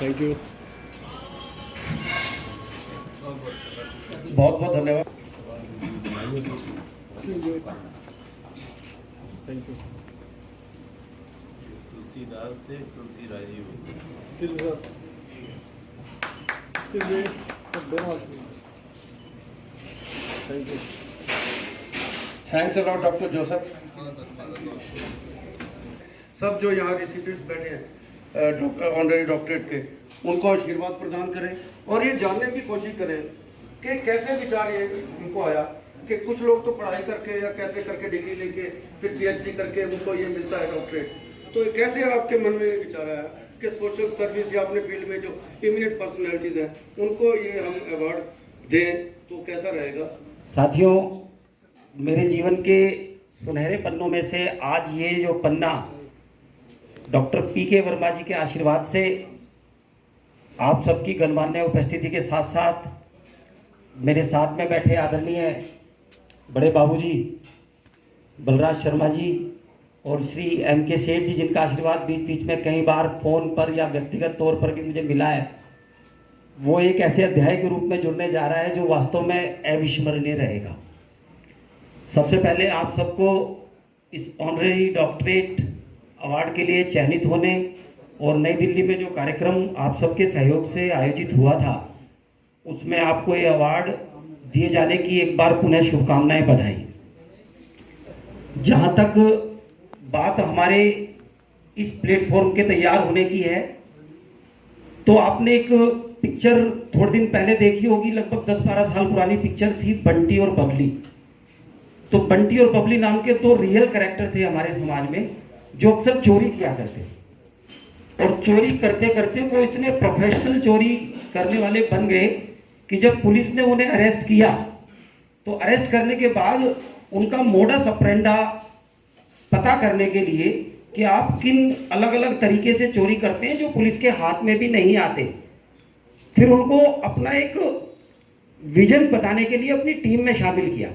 Thank you. बहुत बहुत धन्यवाद। Thank you. तुलसीदास थे, Tulsi Rajeev. Excuse me thank you. Thanks a lot doctor Joseph. सब जो यहाँ रेसिडेंट्स बैठे हैं ऑनरेरी डॉक्टरेट के, उनको आशीर्वाद प्रदान करें और ये जानने की कोशिश करें कि कैसे विचार ये उनको आया कि कुछ लोग तो पढ़ाई करके या कैसे करके डिग्री लेके फिर पीएचडी करके उनको ये मिलता है डॉक्टरेट। तो कैसे आपके मन में ये विचार आया कि सोशल सर्विस या अपने फील्ड में जो इमिनेंट पर्सनैलिटीज हैं उनको ये हम अवार्ड दें तो कैसा रहेगा? साथियों, मेरे जीवन के सुनहरे पन्नों में से आज ये जो पन्ना डॉक्टर पी.के. वर्मा जी के आशीर्वाद से आप सबकी गणमान्य उपस्थिति के साथ साथ मेरे साथ में बैठे आदरणीय बड़े बाबूजी बलराज शर्मा जी और श्री M.K. सेठ जी, जिनका आशीर्वाद बीच बीच में कई बार फोन पर या व्यक्तिगत तौर पर भी मुझे मिला है, वो एक ऐसे अध्याय के रूप में जुड़ने जा रहा है जो वास्तव में अविस्मरणीय रहेगा। सबसे पहले आप सबको इस ऑनरेरी डॉक्टरेट अवार्ड के लिए चयनित होने और नई दिल्ली में जो कार्यक्रम आप सबके सहयोग से आयोजित हुआ था उसमें आपको ये अवार्ड दिए जाने की एक बार पुनः शुभकामनाएं, बधाई। जहां तक बात हमारे इस प्लेटफॉर्म के तैयार होने की है, तो आपने एक पिक्चर थोड़े दिन पहले देखी होगी, लगभग 10-12 साल पुरानी पिक्चर थी, बंटी और बबली। तो बंटी और बबली नाम के दो रियल कैरेक्टर थे हमारे समाज में जो अक्सर चोरी किया करते और चोरी करते करते वो इतने प्रोफेशनल चोरी करने वाले बन गए कि जब पुलिस ने उन्हें अरेस्ट किया तो अरेस्ट करने के बाद उनका मोडस ऑपरेंडा पता करने के लिए कि आप किन अलग अलग तरीके से चोरी करते हैं जो पुलिस के हाथ में भी नहीं आते, फिर उनको अपना एक विजन बताने के लिए अपनी टीम में शामिल किया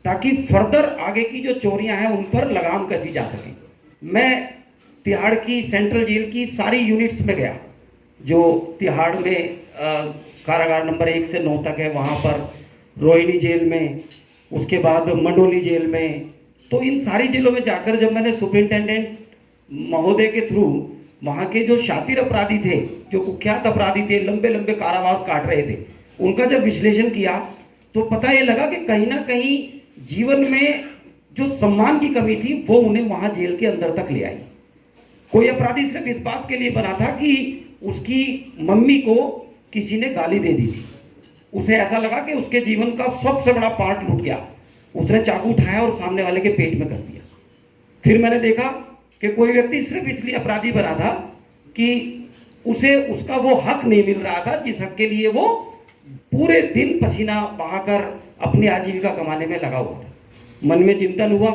ताकि फर्दर आगे की जो चोरियां हैं उन पर लगाम कसी जा सके। मैं तिहाड़ की सेंट्रल जेल की सारी यूनिट्स में गया, जो तिहाड़ में कारागार नंबर 1 से 9 तक है, वहाँ पर रोहिणी जेल में, उसके बाद मंडोली जेल में। तो इन सारी जेलों में जाकर जब मैंने सुपरिंटेंडेंट महोदय के थ्रू वहाँ के जो शातिर अपराधी थे, जो कुख्यात अपराधी थे, लंबे लंबे कारावास काट रहे थे, उनका जब विश्लेषण किया तो पता ये लगा कि कहीं ना कहीं जीवन में जो सम्मान की कमी थी वो उन्हें वहाँ जेल के अंदर तक ले आई। कोई अपराधी सिर्फ इस बात के लिए बना था कि उसकी मम्मी को किसी ने गाली दे दी थी, उसे ऐसा लगा कि उसके जीवन का सबसे बड़ा पार्ट लूट गया, उसने चाकू उठाया और सामने वाले के पेट में कर दिया। फिर मैंने देखा कि कोई व्यक्ति सिर्फ इसलिए अपराधी बना था कि उसे उसका वो हक नहीं मिल रहा था जिस हक के लिए वो पूरे दिन पसीना बहाकर अपनी आजीविका कमाने में लगा हुआ था। मन में चिंतन हुआ,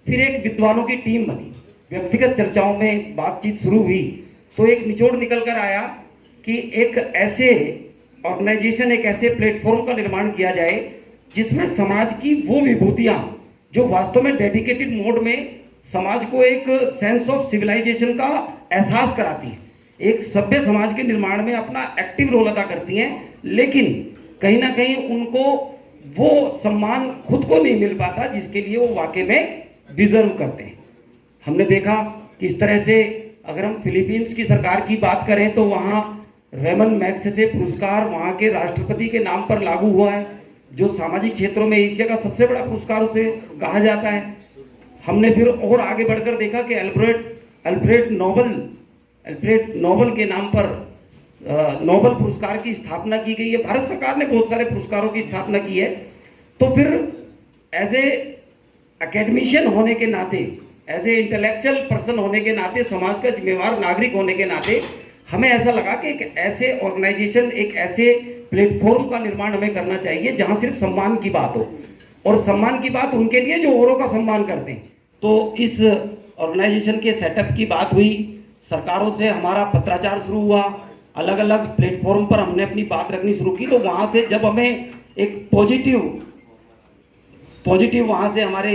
फिर एक विद्वानों की टीम बनी, व्यक्तिगत चर्चाओं में बातचीत शुरू हुई तो एक निचोड़ निकल कर आया कि एक ऐसे ऑर्गेनाइजेशन, एक ऐसे प्लेटफॉर्म का निर्माण किया जाए जिसमें समाज की वो विभूतियां जो वास्तव में डेडिकेटेड मोड में समाज को एक सेंस ऑफ सिविलाइजेशन का एहसास कराती है, एक सभ्य समाज के निर्माण में अपना एक्टिव रोल अदा करती हैं, लेकिन कहीं ना कहीं उनको वो सम्मान खुद को नहीं मिल पाता जिसके लिए वो वाकई में डिजर्व करते हैं। हमने देखा कि इस तरह से अगर हम फिलीपींस की सरकार की बात करें तो वहाँ रेमन मैग्सेसे पुरस्कार वहाँ के राष्ट्रपति के नाम पर लागू हुआ है, जो सामाजिक क्षेत्रों में एशिया का सबसे बड़ा पुरस्कार उसे कहा जाता है। हमने फिर और आगे बढ़कर देखा कि अल्फ्रेड नोबल के नाम पर नोबल पुरस्कार की स्थापना की गई है। भारत सरकार ने बहुत सारे पुरस्कारों की स्थापना की है। तो फिर एज ए एकेडमिशियन होने के नाते, एज ए इंटेलेक्चुअल पर्सन होने के नाते, समाज का जिम्मेवार नागरिक होने के नाते हमें ऐसा लगा कि एक ऐसे ऑर्गेनाइजेशन, एक ऐसे प्लेटफॉर्म का निर्माण हमें करना चाहिए जहां सिर्फ सम्मान की बात हो, और सम्मान की बात उनके लिए जो औरों का सम्मान करते हैं। तो इस ऑर्गेनाइजेशन के सेटअप की बात हुई, सरकारों से हमारा पत्राचार शुरू हुआ, अलग अलग प्लेटफॉर्म पर हमने अपनी बात रखनी शुरू की। तो वहां से जब हमें एक पॉजिटिव वहां से हमारे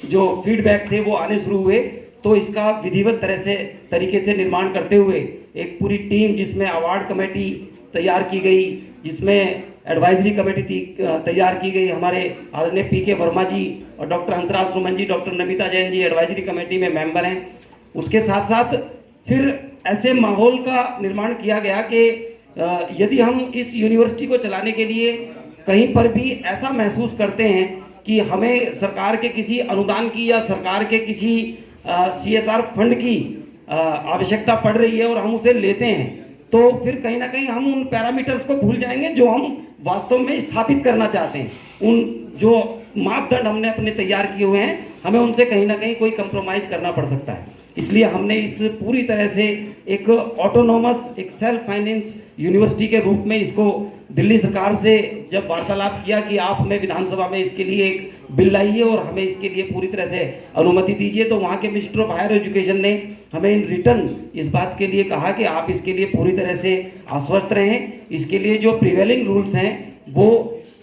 जो फीडबैक थे वो आने शुरू हुए, तो इसका विधिवत तरीके से निर्माण करते हुए एक पूरी टीम जिसमें अवार्ड कमेटी तैयार की गई, जिसमें एडवाइजरी कमेटी तैयार की गई, हमारे आदरणीय पीके वर्मा जी और doctor Hansraj Suman ji, doctor Namita Jain ji advisory committee में मेंबर हैं। उसके साथ साथ फिर ऐसे माहौल का निर्माण किया गया कि यदि हम इस यूनिवर्सिटी को चलाने के लिए कहीं पर भी ऐसा महसूस करते हैं कि हमें सरकार के किसी अनुदान की या सरकार के किसी CSR फंड की आवश्यकता पड़ रही है और हम उसे लेते हैं, तो फिर कहीं ना कहीं हम उन पैरामीटर्स को भूल जाएंगे जो हम वास्तव में स्थापित करना चाहते हैं। उन जो मापदंड हमने अपने तैयार किए हुए हैं, हमें उनसे कहीं ना कहीं कोई कंप्रोमाइज करना पड़ सकता है। इसलिए हमने इस पूरी तरह से एक ऑटोनोमस, एक सेल्फ फाइनेंस यूनिवर्सिटी के रूप में इसको दिल्ली सरकार से जब वार्तालाप किया कि आप हमें विधानसभा में इसके लिए एक बिल लाइए और हमें इसके लिए पूरी तरह से अनुमति दीजिए, तो वहाँ के मिनिस्टर ऑफ हायर एजुकेशन ने हमें इन रिटर्न इस बात के लिए कहा कि आप इसके लिए पूरी तरह से आश्वस्त रहें। इसके लिए जो प्रिवेलिंग रूल्स हैं वो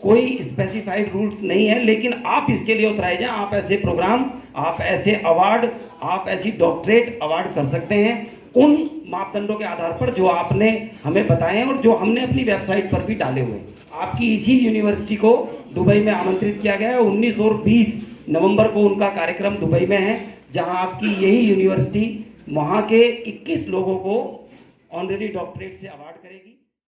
कोई स्पेसिफाइड रूल्स नहीं है, लेकिन आप इसके लिए उतराए जाएं, आप ऐसे प्रोग्राम, आप ऐसे अवार्ड, आप ऐसी डॉक्टरेट अवार्ड कर सकते हैं उन मापदंडों के आधार पर जो आपने हमें बताए हैं और जो हमने अपनी वेबसाइट पर भी डाले हुए हैं। आपकी इसी यूनिवर्सिटी को दुबई में आमंत्रित किया गया है। 19 और 20 नवंबर को उनका कार्यक्रम दुबई में है, जहां आपकी यही यूनिवर्सिटी वहां के 21 लोगों को ऑनरेरी डॉक्टरेट से अवार्ड करेगी।